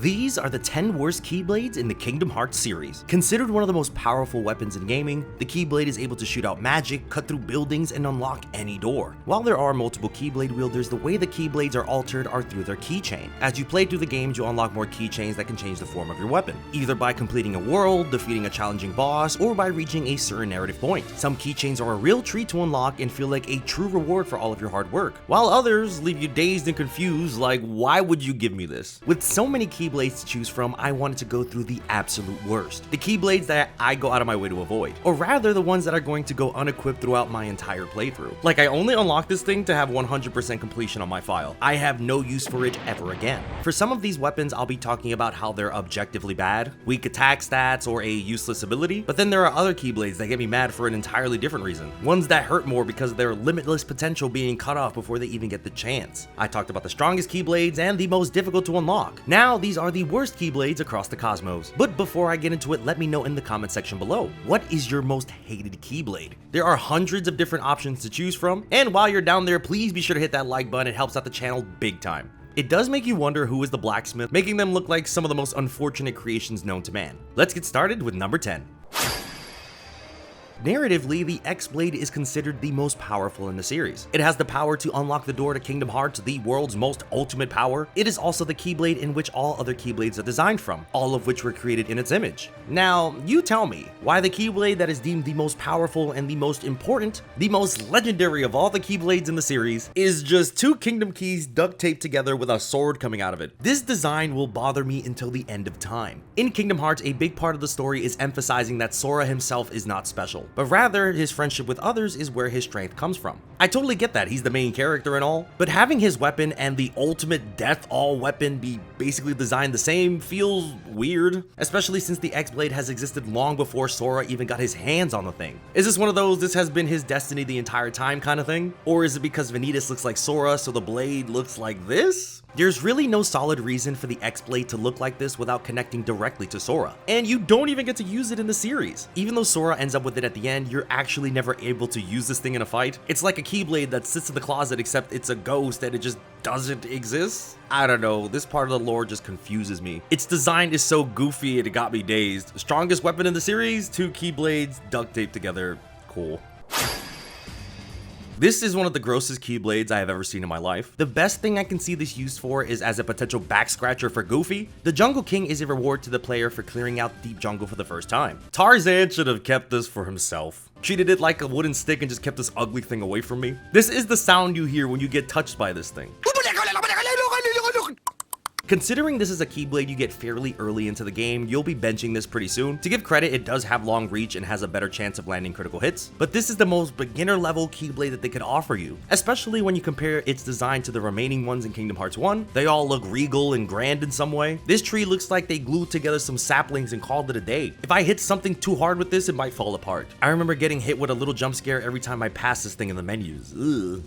These are the 10 worst Keyblades in the Kingdom Hearts series. Considered one of the most powerful weapons in gaming, the Keyblade is able to shoot out magic, cut through buildings, and unlock any door. While there are multiple Keyblade wielders, the way the Keyblades are altered are through their keychain. As you play through the games, you'll unlock more keychains that can change the form of your weapon, either by completing a world, defeating a challenging boss, or by reaching a certain narrative point. Some keychains are a real treat to unlock and feel like a true reward for all of your hard work, while others leave you dazed and confused like, why would you give me this? With so many Keyblades to choose from, I wanted to go through the absolute worst. The Keyblades that I go out of my way to avoid. Or rather, the ones that are going to go unequipped throughout my entire playthrough. Like, I only unlocked this thing to have 100% completion on my file. I have no use for it ever again. For some of these weapons, I'll be talking about how they're objectively bad, weak attack stats, or a useless ability. But then there are other Keyblades that get me mad for an entirely different reason. Ones that hurt more because of their limitless potential being cut off before they even get the chance. I talked about the strongest Keyblades and the most difficult to unlock. Now, these are the worst Keyblades across the cosmos. But before I get into it, let me know in the comment section below, what is your most hated Keyblade? There are hundreds of different options to choose from, and while you're down there, please be sure to hit that like button. It helps out the channel big time. It does make you wonder who is the blacksmith, making them look like some of the most unfortunate creations known to man. Let's get started with number 10. Narratively, the Xlade is considered the most powerful in the series. It has the power to unlock the door to Kingdom Hearts, the world's most ultimate power. It is also the Keyblade in which all other Keyblades are designed from, all of which were created in its image. Now, you tell me, why the Keyblade that is deemed the most powerful and the most important, the most legendary of all the Keyblades in the series, is just two Kingdom Keys duct taped together with a sword coming out of it. This design will bother me until the end of time. In Kingdom Hearts, a big part of the story is emphasizing that Sora himself is not special, but rather his friendship with others is where his strength comes from. I totally get that, he's the main character and all, but having his weapon and the ultimate death-all weapon be basically designed the same feels weird, especially since the Xlade has existed long before Sora even got his hands on the thing. Is this one of those this has been his destiny the entire time kind of thing? Or is it because Vanitas looks like Sora so the blade looks like this? There's really no solid reason for the Xlade to look like this without connecting directly to Sora. And you don't even get to use it in the series. Even though Sora ends up with it at the end, you're actually never able to use this thing in a fight. It's like a Keyblade that sits in the closet except it's a ghost and it just doesn't exist. I don't know, this part of the lore just confuses me. Its design is so goofy it got me dazed. Strongest weapon in the series, two Keyblades duct taped together. Cool. This is one of the grossest Keyblades I have ever seen in my life. The best thing I can see this used for is as a potential back scratcher for Goofy. The Jungle King is a reward to the player for clearing out deep jungle for the first time. Tarzan should have kept this for himself. Treated it like a wooden stick and just kept this ugly thing away from me. This is the sound you hear when you get touched by this thing. Considering this is a Keyblade you get fairly early into the game, you'll be benching this pretty soon. To give credit, it does have long reach and has a better chance of landing critical hits, but this is the most beginner level Keyblade that they could offer you, especially when you compare its design to the remaining ones in Kingdom Hearts 1. They all look regal and grand in some way. This tree looks like they glued together some saplings and called it a day. If I hit something too hard with this, it might fall apart. I remember getting hit with a little jump scare every time I passed this thing in the menus. Ugh.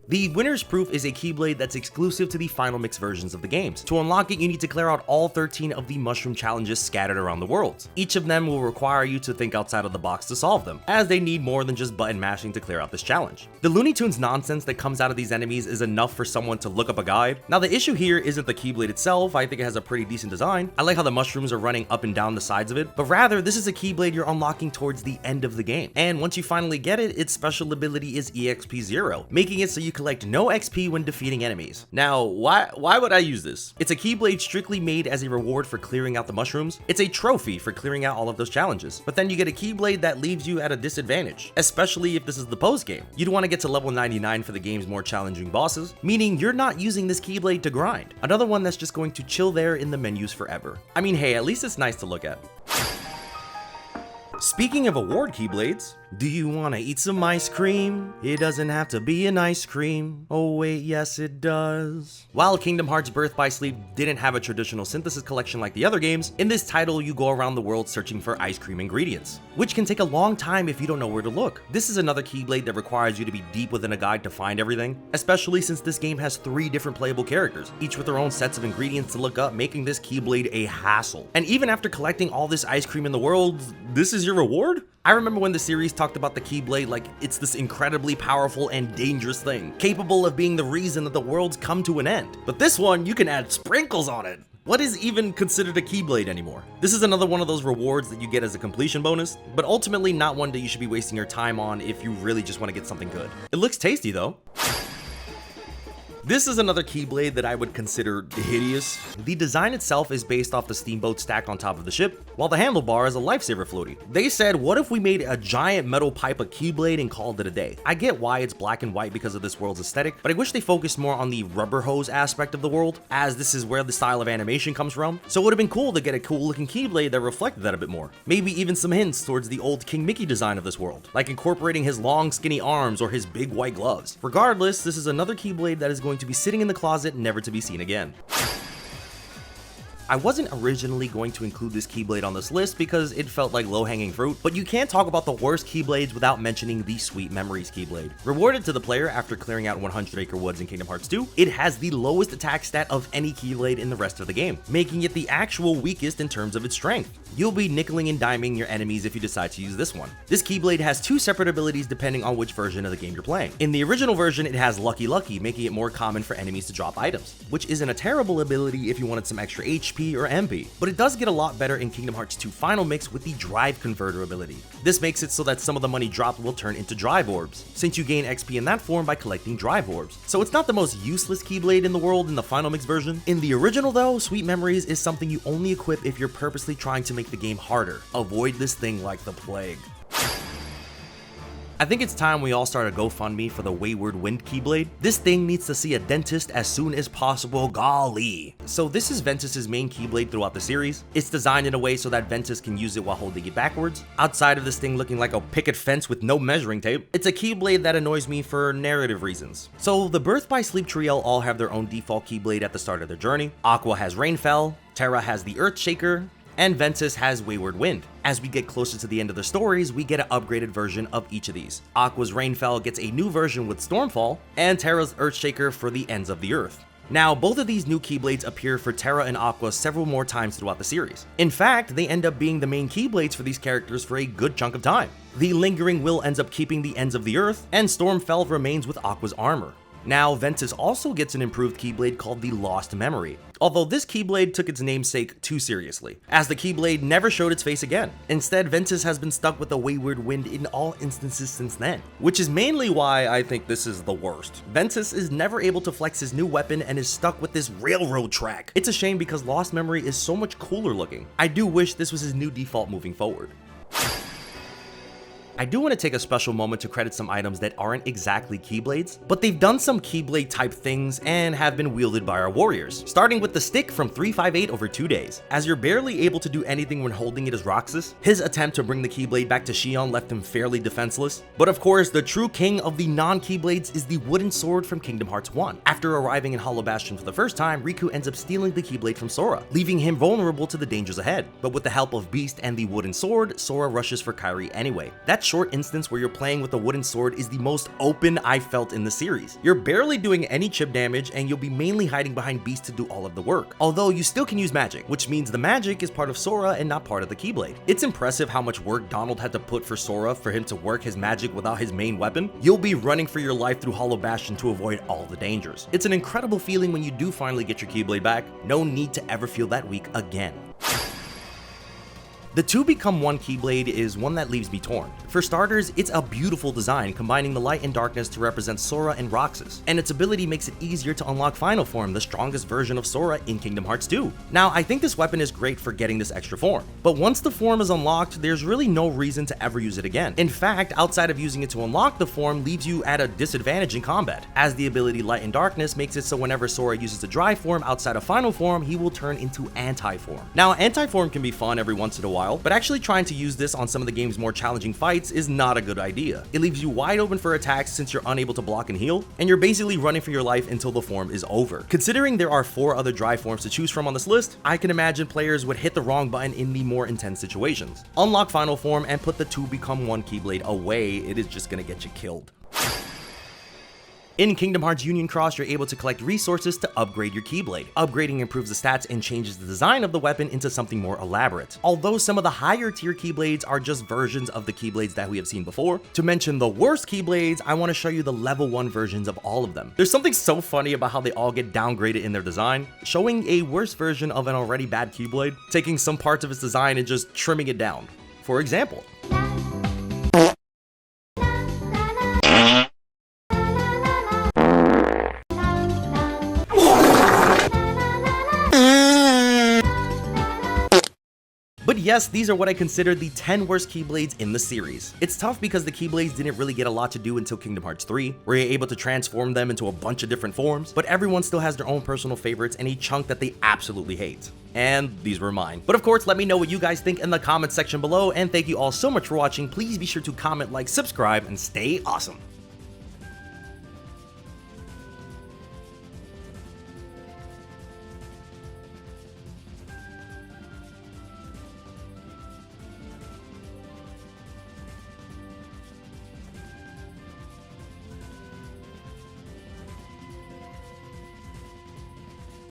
The Winner's Proof is a Keyblade that's exclusive to the Final Mix versions of the games. To unlock it, you need to clear out all 13 of the mushroom challenges scattered around the world. Each of them will require you to think outside of the box to solve them, as they need more than just button mashing to clear out this challenge. The Looney Tunes nonsense that comes out of these enemies is enough for someone to look up a guide. Now the issue here isn't the Keyblade itself, I think it has a pretty decent design. I like how the mushrooms are running up and down the sides of it, but rather this is a Keyblade you're unlocking towards the end of the game. And once you finally get it, its special ability is EXP 0, making it so you collect no XP when defeating enemies. Now, why would I use this? It's a Keyblade strictly made as a reward for clearing out the mushrooms. It's a trophy for clearing out all of those challenges. But then you get a Keyblade that leaves you at a disadvantage, especially if this is the post game. You'd want to get to level 99 for the game's more challenging bosses, meaning you're not using this Keyblade to grind. Another one that's just going to chill there in the menus forever. I mean, hey, at least it's nice to look at. Speaking of award Keyblades, do you want to eat some ice cream? It doesn't have to be an ice cream. Oh wait, yes it does. While Kingdom Hearts Birth by Sleep didn't have a traditional synthesis collection like the other games, in this title you go around the world searching for ice cream ingredients, which can take a long time if you don't know where to look. This is another Keyblade that requires you to be deep within a guide to find everything, especially since this game has 3 different playable characters, each with their own sets of ingredients to look up, making this Keyblade a hassle. And even after collecting all this ice cream in the world, this is your reward? I remember when the series talked about the Keyblade like it's this incredibly powerful and dangerous thing, capable of being the reason that the world's come to an end. But this one, you can add sprinkles on it. What is even considered a Keyblade anymore? This is another one of those rewards that you get as a completion bonus, but ultimately not one that you should be wasting your time on if you really just want to get something good. It looks tasty though. This is another Keyblade that I would consider hideous. The design itself is based off the Steamboat stacked on top of the ship, while the handlebar is a lifesaver floaty. They said, what if we made a giant metal pipe a Keyblade and called it a day? I get why it's black and white because of this world's aesthetic, but I wish they focused more on the rubber hose aspect of the world, as this is where the style of animation comes from. So it would have been cool to get a cool looking Keyblade that reflected that a bit more. Maybe even some hints towards the old King Mickey design of this world, like incorporating his long skinny arms or his big white gloves. Regardless, this is another Keyblade that is going to be sitting in the closet, never to be seen again. I wasn't originally going to include this Keyblade on this list because it felt like low-hanging fruit, but you can't talk about the worst Keyblades without mentioning the Sweet Memories Keyblade. Rewarded to the player after clearing out 100 Acre Woods in Kingdom Hearts 2, it has the lowest attack stat of any Keyblade in the rest of the game, making it the actual weakest in terms of its strength. You'll be nickeling and diming your enemies if you decide to use this one. This Keyblade has two separate abilities depending on which version of the game you're playing. In the original version, it has Lucky Lucky, making it more common for enemies to drop items, which isn't a terrible ability if you wanted some extra HP or MP, but it does get a lot better in Kingdom Hearts 2 Final Mix with the Drive Converter ability. This makes it so that some of the money dropped will turn into Drive Orbs, since you gain XP in that form by collecting Drive Orbs. So it's not the most useless Keyblade in the world in the Final Mix version. In the original though, Sweet Memories is something you only equip if you're purposely trying to make the game harder. Avoid this thing like the plague. I think it's time we all start a GoFundMe for the Wayward Wind Keyblade. This thing needs to see a dentist as soon as possible, golly. So this is Ventus's main Keyblade throughout the series. It's designed in a way so that Ventus can use it while holding it backwards. Outside of this thing looking like a picket fence with no measuring tape, it's a Keyblade that annoys me for narrative reasons. So the Birth by Sleep trio all have their own default Keyblade at the start of their journey. Aqua has Rainfell, Terra has the Earth Shaker, and Ventus has Wayward Wind. As we get closer to the end of the stories, we get an upgraded version of each of these. Aqua's Rainfell gets a new version with Stormfall, and Terra's Earthshaker for the ends of the earth. Now, both of these new Keyblades appear for Terra and Aqua several more times throughout the series. In fact, they end up being the main Keyblades for these characters for a good chunk of time. The Lingering Will ends up keeping the ends of the earth, and Stormfell remains with Aqua's armor. Now, Ventus also gets an improved Keyblade called the Lost Memory, although this Keyblade took its namesake too seriously, as the Keyblade never showed its face again. Instead, Ventus has been stuck with the Wayward Wind in all instances since then, which is mainly why I think this is the worst. Ventus is never able to flex his new weapon and is stuck with this railroad track. It's a shame because Lost Memory is so much cooler looking. I do wish this was his new default moving forward. I do want to take a special moment to credit some items that aren't exactly Keyblades, but they've done some Keyblade type things and have been wielded by our warriors. Starting with the stick from 358 over 2 days. As you're barely able to do anything when holding it as Roxas, his attempt to bring the Keyblade back to Xion left him fairly defenseless. But of course, the true king of the non-Keyblades is the wooden sword from Kingdom Hearts 1. After arriving in Hollow Bastion for the first time, Riku ends up stealing the Keyblade from Sora, leaving him vulnerable to the dangers ahead. But with the help of Beast and the wooden sword, Sora rushes for Kairi anyway. That short instance where you're playing with a wooden sword is the most open I've felt in the series. You're barely doing any chip damage and you'll be mainly hiding behind Beast to do all of the work. Although you still can use magic, which means the magic is part of Sora and not part of the Keyblade. It's impressive how much work Donald had to put for Sora for him to work his magic without his main weapon. You'll be running for your life through Hollow Bastion to avoid all the dangers. It's an incredible feeling when you do finally get your Keyblade back. No need to ever feel that weak again. The two become one Keyblade is one that leaves me torn. For starters, it's a beautiful design combining the light and darkness to represent Sora and Roxas, and its ability makes it easier to unlock Final Form, the strongest version of Sora in Kingdom Hearts 2. Now, I think this weapon is great for getting this extra form, but once the form is unlocked, there's really no reason to ever use it again. In fact, outside of using it to unlock the form leaves you at a disadvantage in combat, as the ability Light and Darkness makes it so whenever Sora uses a dry form outside of Final Form, he will turn into Anti-Form. Now, Anti-Form can be fun every once in a while, but actually trying to use this on some of the game's more challenging fights is not a good idea. It leaves you wide open for attacks since you're unable to block and heal, and you're basically running for your life until the form is over. Considering there are 4 other dry forms to choose from on this list, I can imagine players would hit the wrong button in the more intense situations. Unlock Final Form and put the two become one Keyblade away, it is just gonna get you killed. In Kingdom Hearts Union Cross, you're able to collect resources to upgrade your Keyblade. Upgrading improves the stats and changes the design of the weapon into something more elaborate. Although some of the higher tier Keyblades are just versions of the Keyblades that we have seen before, to mention the worst Keyblades, I want to show you the level 1 versions of all of them. There's something so funny about how they all get downgraded in their design, showing a worse version of an already bad Keyblade, taking some parts of its design and just trimming it down. For example, but yes, these are what I consider the 10 worst Keyblades in the series. It's tough because the Keyblades didn't really get a lot to do until Kingdom Hearts 3, where you're able to transform them into a bunch of different forms, but everyone still has their own personal favorites and a chunk that they absolutely hate. And these were mine. But of course, let me know what you guys think in the comments section below, and thank you all so much for watching. Please be sure to comment, like, subscribe, and stay awesome.